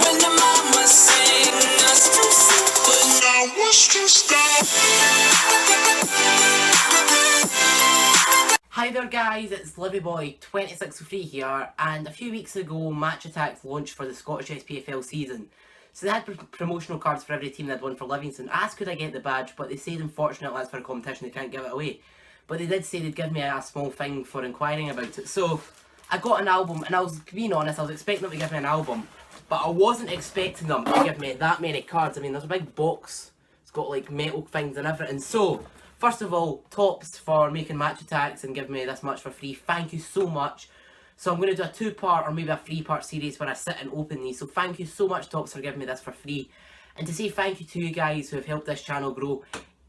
When the mama sang us to sleep, but now what's to stop? Hi there guys, it's LivyBoy2603 here, and a few weeks ago Match Attax launched for the Scottish Spfl season. So they had promotional cards for every team that had won for Livingston. I asked could I get the badge, but they said unfortunately as for a competition they can't give it away. But they did say they'd give me a small thing for inquiring about it. So I got an album, and I was being honest, I was expecting them to give me an album, but I wasn't expecting them to give me that many cards. I mean, there's a big box, it's got like metal things and everything. So first of all, tops for making Match Attax and giving me this much for free. Thank you so much. So I'm going to do a 2-part or maybe a 3-part series where I sit and open these. So thank you so much, Tops, for giving me this for free. And to say thank you to you guys who have helped this channel grow.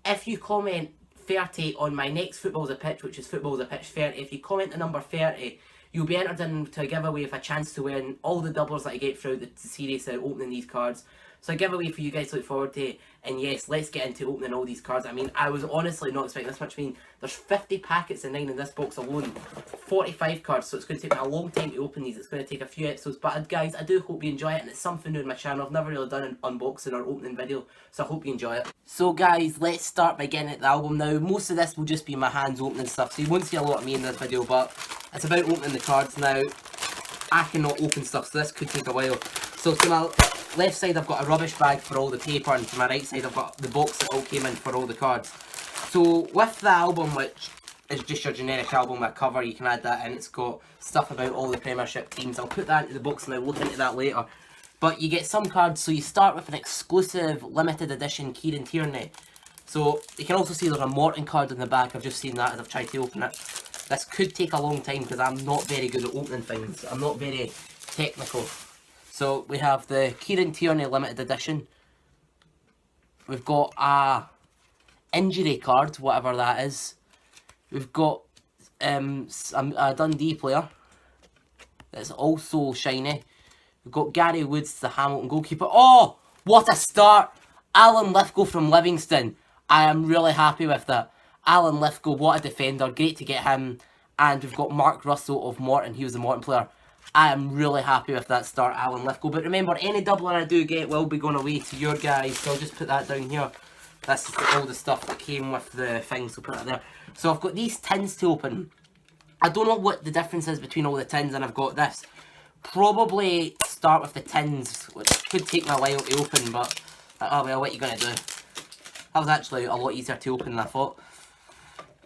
If you comment 30 on my next Football's a Pitch, which is Football's a Pitch 30, if you comment the number 30, you'll be entered into a giveaway with a chance to win all the doublers that I get throughout the series opening these cards. So a giveaway for you guys to look forward to, and yes, let's get into opening all these cards. I mean, I was honestly not expecting this much. I mean, there's 50 packets of 9 in this box alone, 45 cards, so it's going to take me a long time to open these. It's going to take a few episodes, but guys, I do hope you enjoy it, and it's something new in my channel. I've never really done an unboxing or opening video, so I hope you enjoy it. So guys, let's start by getting at the album now. Most of this will just be my hands opening stuff, so you won't see a lot of me in this video, but it's about opening the cards now. I cannot open stuff, so this could take a while. So to my left side I've got a rubbish bag for all the paper, and to my right side I've got the box that all came in for all the cards. So with the album, which is just your generic album with a cover, you can add that in. It's got stuff about all the Premiership teams. I'll put that into the box and I'll look into that later. But you get some cards, so you start with an exclusive limited edition Kieran Tierney. So you can also see there's a Morton card in the back. I've just seen that as I've tried to open it. This could take a long time because I'm not very good at opening things. I'm not very technical. So we have the Kieran Tierney limited edition. We've got a injury card, whatever that is. We've got a Dundee player that's also shiny. We've got Gary Woods, the Hamilton goalkeeper. Oh, what a start! Alan Lithgow from Livingston. I am really happy with that. Alan Lithgow, what a defender. Great to get him. And we've got Mark Russell of Morton. He was the Morton player. I am really happy with that start, Alan Lithgow. But remember, any doubler I do get will be going away to your guys. So I'll just put that down here. This is all the stuff that came with the thing, so put it there. So I've got these tins to open. I don't know what the difference is between all the tins, and I've got this. Probably start with the tins, which could take me a while to open, but oh well, what are you going to do? That was actually a lot easier to open than I thought.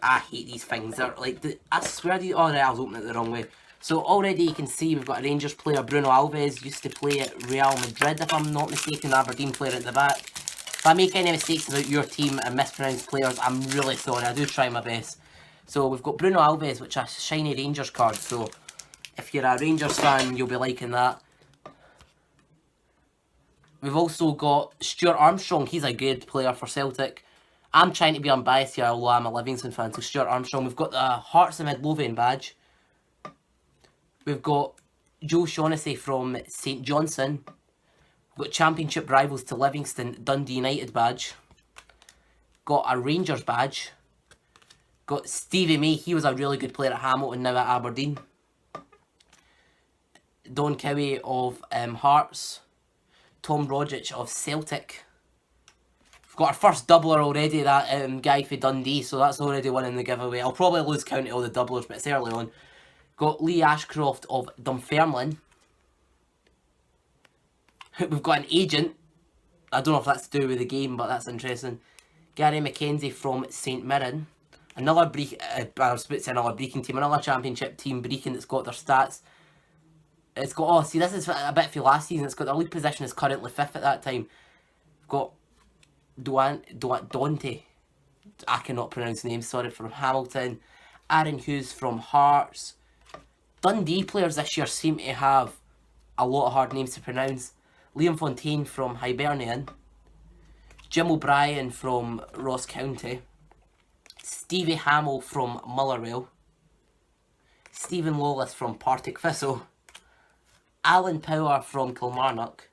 I hate these things. They're like, I swear to you, oh, right, I was opening it the wrong way. So already you can see we've got a Rangers player, Bruno Alves, used to play at Real Madrid if I'm not mistaken, Aberdeen player at the back. If I make any mistakes about your team and mispronounce players, I'm really sorry, I do try my best. So we've got Bruno Alves, which is a shiny Rangers card, so if you're a Rangers fan, you'll be liking that. We've also got Stuart Armstrong, he's a good player for Celtic. I'm trying to be unbiased here, although I'm a Livingston fan, so Stuart Armstrong. We've got the Hearts of Midlothian badge. We've got Joe Shaughnessy from St Johnstone. We've got Championship rivals to Livingston, Dundee United badge. Got a Rangers badge. Got Stevie May, he was a really good player at Hamilton, now at Aberdeen. Don Cowie of Hearts. Tom Rogic of Celtic. We've got our first doubler already, that guy for Dundee, so that's already one in the giveaway. I'll probably lose count of all the doublers, but it's early on. Got Lee Ashcroft of Dunfermline. We've got an agent. I don't know if that's to do with the game, but that's interesting. Gary McKenzie from St Mirren. Another Brecon team, another Championship team, Brecon, that's got their stats. It's got, oh, see, this is a bit for last season. It's got their league position is currently 5th at that time. We've got Dante. I cannot pronounce names, sorry, from Hamilton. Aaron Hughes from Hearts. Dundee players this year seem to have a lot of hard names to pronounce. Liam Fontaine from Hibernian. Jim O'Brien from Ross County. Stevie Hamill from Motherwell. Stephen Lawless from Partick Thistle. Alan Power from Kilmarnock.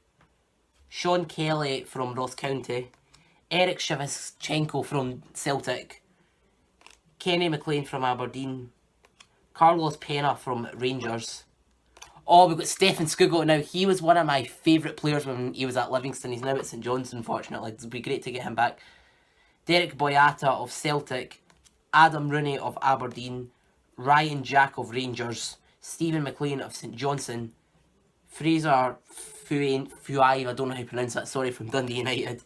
Sean Kelly from Ross County. Eric Shevchenko from Celtic. Kenny McLean from Aberdeen. Carlos Pena from Rangers. Oh, we've got Stefan Skugel now. He was one of my favourite players when he was at Livingston. He's now at St John's, unfortunately. It would be great to get him back. Derek Boyata of Celtic, Adam Rooney of Aberdeen, Ryan Jack of Rangers, Stephen McLean of St Johnstone, Fraser Fuai, I don't know how to pronounce that, sorry, from Dundee United,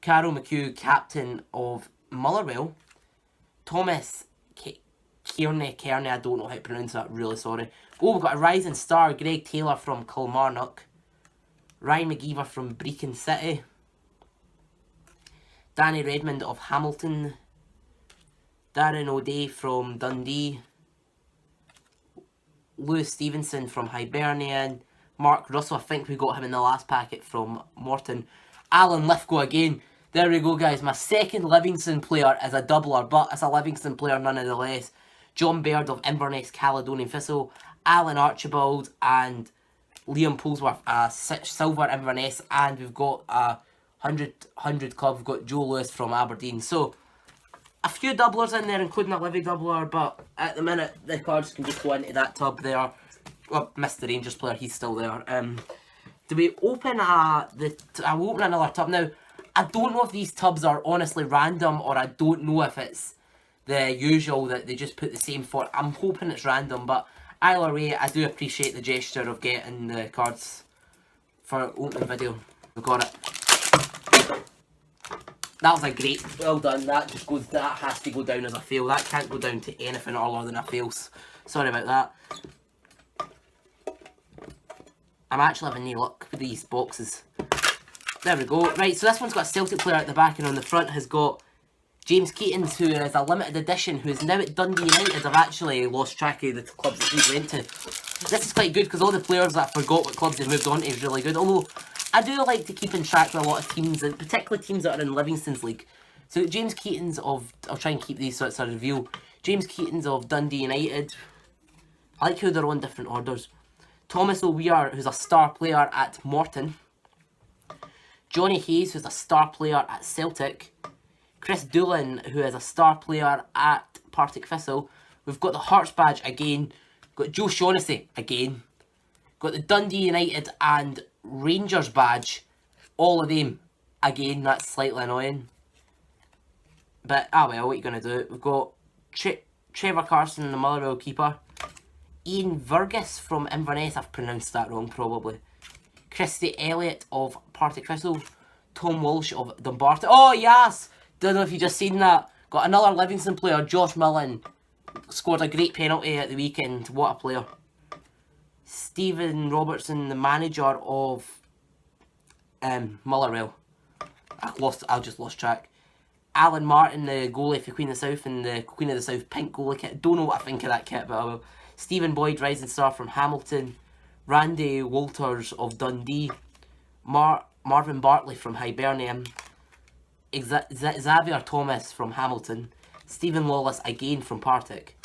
Carol McHugh, captain of Motherwell, Thomas Kearney, I don't know how to pronounce that, really sorry. Oh, we've got a rising star, Greg Taylor from Kilmarnock, Ryan McGeever from Brecon City, Danny Redmond of Hamilton, Darren O'Day from Dundee, Lewis Stevenson from Hibernian, Mark Russell, I think we got him in the last packet from Morton, Alan Lithgow again. There we go, guys. My second Livingston player is a doubler, but it's a Livingston player nonetheless. John Baird of Inverness Caledonian Thistle, Alan Archibald and Liam Polesworth, silver Inverness, and we've got a 100 club. We've got Joe Lewis from Aberdeen. So a few doublers in there, including a Livy doubler, but at the minute the cards can just go into that tub there. Well, Mr. Rangers player, he's still there. Do we open I will open another tub now. I don't know if these tubs are honestly random, or I don't know if it's the usual that they just put the same for. I'm hoping it's random, but either way, I do appreciate the gesture of getting the cards for opening video. We got it. That was a great, well done. That has to go down as a fail. That can't go down to anything other than a fail. Sorry about that. I'm actually having no luck with these boxes. There we go. Right, so this one's got a Celtic player at the back, and on the front has got James Keatons, who is a limited edition, who is now at Dundee United. I've actually lost track of the clubs that he went to. This is quite good because all the players that I forgot what clubs they moved on to is really good. Although I do like to keep in track with a lot of teams, and particularly teams that are in Livingston's league. So James Keatons of, I'll try and keep these so it's a review. James Keatons of Dundee United. I like how they're on different orders. Thomas O'Weir, who's a star player at Morton. Johnny Hayes, who's a star player at Celtic. Chris Doolan, who is a star player at Partick Thistle. We've got the Hearts badge again. Got Joe Shaughnessy again. Got the Dundee United and Rangers badge. All of them again. That's slightly annoying. But, well, what are you going to do? We've got Trevor Carson, the Motherwell keeper. Ian Vergis from Inverness. I've pronounced that wrong, probably. Christy Elliott of Partick Thistle. Tom Walsh of Dumbarton. Oh, yes! Don't know if you just seen that. Got another Livingston player, Josh Millen. Scored a great penalty at the weekend. What a player. Stephen Robertson, the manager of Motherwell. I just lost track. Alan Martin, the goalie for Queen of the South, and the Queen of the South pink goalie kit. Don't know what I think of that kit, but I will. Stephen Boyd, rising star from Hamilton. Randy Walters of Dundee. Marvin Bartley from Hibernian. Xavier Thomas from Hamilton. Stephen Lawless again from Partick.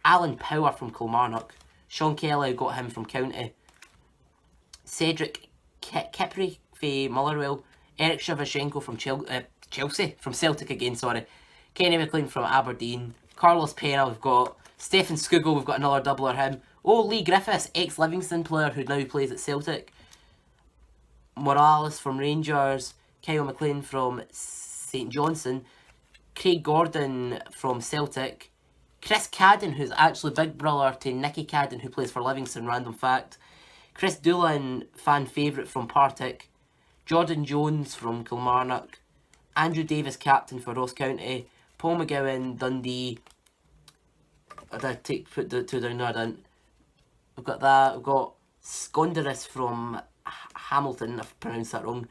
Alan Power from Kilmarnock. Sean Kelly, got him from County. Cedric Kipri for Motherwell. Eric Shevchenko from Chelsea, from Celtic again, sorry. Kenny McLean from Aberdeen. Carlos Pena, we've got. Stefan Skugel, we've got another doubler him. Oh, Lee Griffiths, ex-Livingston player who now plays at Celtic. Morales from Rangers. Kyle McLean from St Johnstone. Craig Gordon from Celtic. Chris Cadden, who's actually big brother to Nicky Cadden, who plays for Livingston, random fact. Chris Doolan, fan favourite from Partick. Jordan Jones from Kilmarnock. Andrew Davis, captain for Ross County. Paul McGowan, Dundee. I did put the two down there, I didn't. We've got that. We've got Skonderis from Hamilton, I've pronounced that wrong.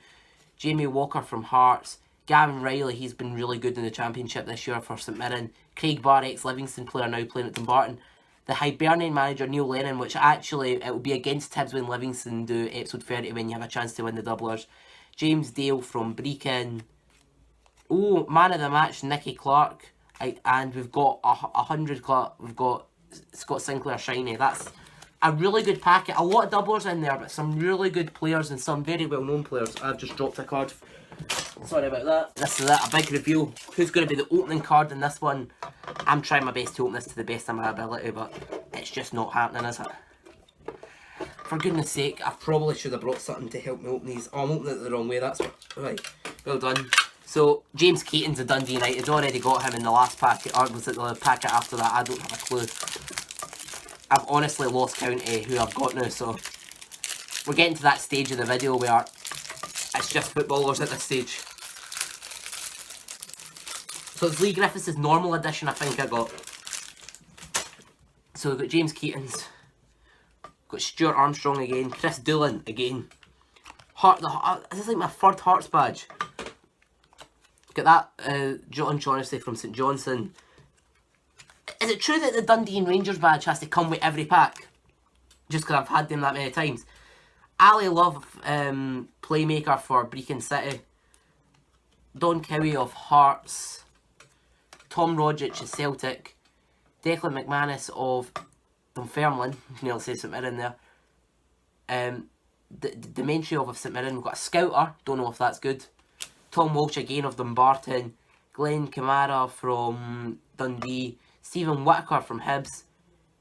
Jamie Walker from Hearts. Gavin Riley, he's been really good in the Championship this year for St Mirren. Craig Barr, ex-Livingston player, now playing at Dumbarton. The Hibernian manager, Neil Lennon, which actually, it will be against Tibbs when Livingston do episode 30 when you have a chance to win the doublers. James Dale from Brecon. Oh, man of the match, Nicky Clark. And we've got 100 Clark. We've got Scott Sinclair Shiny. That's a really good packet. A lot of doublers in there, but some really good players and some very well-known players. I've just dropped a card. Sorry about that. This is it, a big reveal. Who's going to be the opening card in this one? I'm trying my best to open this to the best of my ability, but it's just not happening, is it? for goodness sake, I probably should have brought something to help me open these. Oh, I'm opening it the wrong way, that's what. Right, well done. So, James Keaton's a Dundee United. Already got him in the last packet, or was it the packet after that? I don't have a clue. I've honestly lost count of who I've got now, so we're getting to that stage of the video where it's just footballers at this stage. So it's Lee Griffiths' normal edition, I think I got. So we've got James Keaton's, got Stuart Armstrong again, Chris Doolan again. This is like my third Hearts badge. Got that John Shaughnessy from St Johnstone. Is it true that the Dundee and Rangers badge has to come with every pack? Just because I've had them that many times. Ali Love, playmaker for Brecon City. Don Cowie of Hearts. Tom Rogic of Celtic. Declan McManus of Dunfermline. Nearly say St Mirren there. Dementri of St Mirren. We've got a Scouter. Don't know if that's good. Tom Walsh again of Dumbarton. Glenn Kamara from Dundee. Stephen Whittaker from Hibs.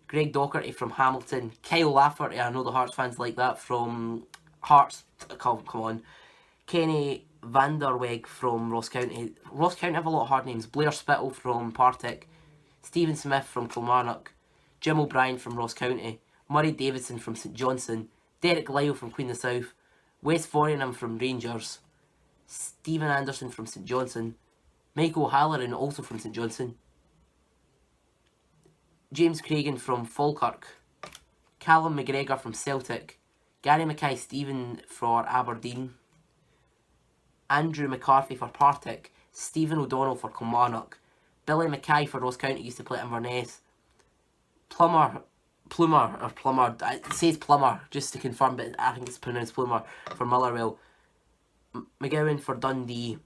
Greg Docherty from Hamilton. Kyle Lafferty, I know the Hearts fans like that, from Hearts. Come on. Kenny Vanderweg from Ross County. Ross County have a lot of hard names. Blair Spittle from Partick. Stephen Smith from Kilmarnock. Jim O'Brien from Ross County. Murray Davidson from St Johnstone. Derek Lyle from Queen of the South. Wes Foringham from Rangers. Stephen Anderson from St Johnstone. Michael Halloran also from St Johnstone. James Cragen from Falkirk. Callum McGregor from Celtic. Gary Mackay-Stephen for Aberdeen. Andrew McCarthy for Partick. Stephen O'Donnell for Kilmarnock. Billy Mackay for Ross County, used to play at Inverness. Plummer, it says Plummer, just to confirm, but I think it's pronounced Plummer, for Motherwell. McGowan for Dundee.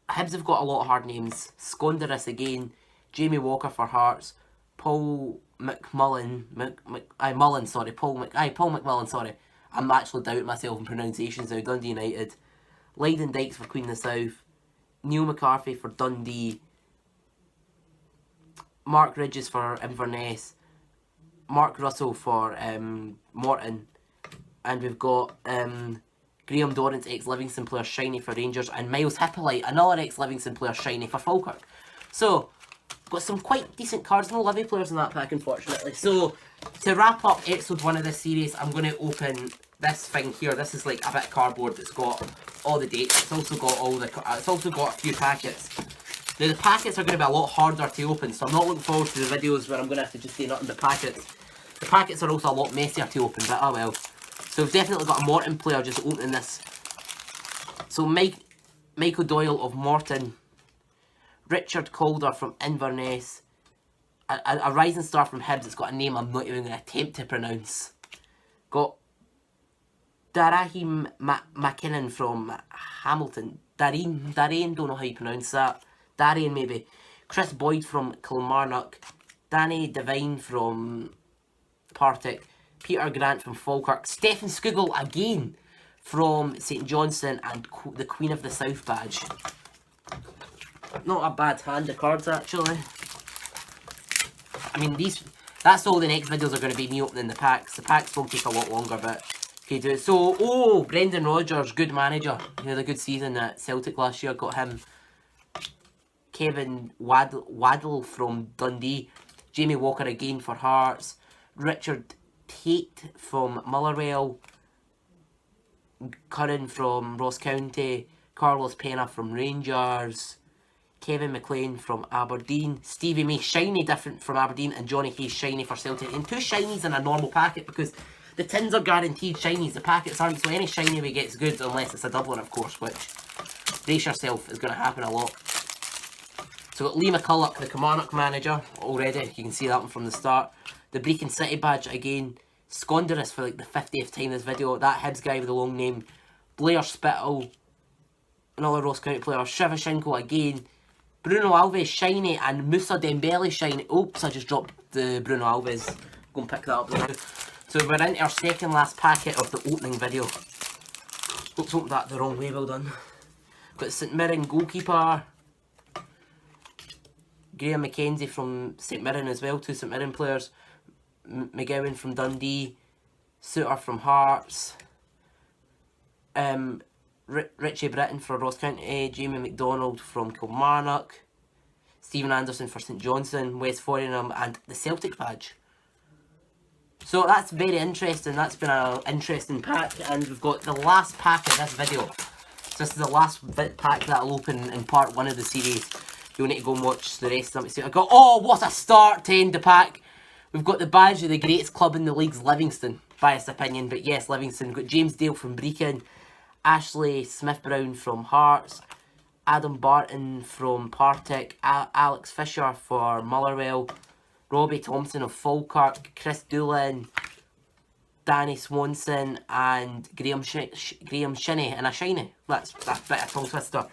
Hibs have got a lot of hard names. Skonderis again. Jamie Walker for Hearts. Paul McMullen. Paul McMullen, sorry. I'm actually doubting myself in pronunciations now. Dundee United. Leyden Dykes for Queen of the South. Neil McCarthy for Dundee. Mark Ridges for Inverness. Mark Russell for Morton. And we've got Graham Dorrance, ex-Livingston player, shiny for Rangers. And Miles Hippolyte, another ex-Livingston player, shiny for Falkirk. So, got some quite decent cards. No Livy players in that pack, unfortunately. So, to wrap up episode 1 of this series, I'm going to open this thing here. This is like a bit of cardboard that's got all the dates. It's also got it's also got a few packets. Now, the packets are going to be a lot harder to open, so I'm not looking forward to the videos where I'm going to have to just say nothing but packets. The packets are also a lot messier to open, but oh well. So we've definitely got a Morton player just opening this. So Michael Doyle of Morton. Richard Calder from Inverness. A rising star from Hibs. It's got a name I'm not even going to attempt to pronounce. Got Darahim McKinnon from Hamilton. Darien, don't know how you pronounce that. Darien maybe. Chris Boyd from Kilmarnock. Danny Devine from Partick. Peter Grant from Falkirk. Stephen Skugel again from St Johnstone, and the Queen of the South badge. Not a bad hand of cards, actually. I mean, that's all the next videos are going to be me opening the packs. The packs will take a lot longer, but okay, do it. So, Brendan Rodgers, good manager. He had a good season at Celtic last year. Got him. Kevin Waddle from Dundee. Jamie Walker again for Hearts. Richard Tate from Motherwell. Curran from Ross County. Carlos Pena from Rangers. Kevin McLean from Aberdeen. Stevie May, shiny different from Aberdeen. And Johnny Hayes, shiny for Celtic. And 2 shinies in a normal packet, because the tins are guaranteed shinies. The packets aren't, so any shiny we get is good, unless it's a doubler, of course, which, brace yourself, is going to happen a lot. So we've got Lee McCulloch, the Kilmarnock manager, already. You can see that one from the start. The Brecon City badge again. Skonderis for like the 50th time in this video. That Hibs guy with the long name. Blair Spittle, another Ross County player. Shevchenko again. Bruno Alves shiny, and Moussa Dembele shiny. Oops, I just dropped the Bruno Alves. Go and pick that up now. So we're into our second last packet of the opening video. Oops, opened that the wrong way, well done. Got St Mirren goalkeeper. Graham McKenzie from St Mirren as well, 2 St Mirren players. McGowan from Dundee, Suter from Hearts, Richie Britton for Ross County, Jamie McDonald from Kilmarnock, Stephen Anderson for St Johnstone, Wes Foringham, and the Celtic badge. So that's very interesting. That's been an interesting pack, and we've got the last pack of this video. So this is the last pack that I'll open in part 1 of the series. You'll need to go and watch the rest of them. So I got, oh, what a start to end the pack. We've got the badge of the greatest club in the league's Livingston. Biased opinion, but yes, Livingston. We've got James Dale from Brecon, Ashley Smith-Brown from Hearts, Adam Barton from Partick, Alex Fisher for Motherwell, Robbie Thompson of Falkirk, Chris Doolin, Danny Swanson, and Graham Shinney and a shiny. That's a bit of tongue twister.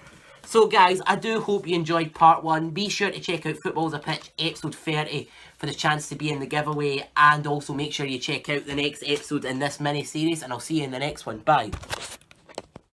So guys, I do hope you enjoyed part 1. Be sure to check out Football's a Pitch episode 30 for the chance to be in the giveaway, and also make sure you check out the next episode in this mini series, and I'll see you in the next one. Bye.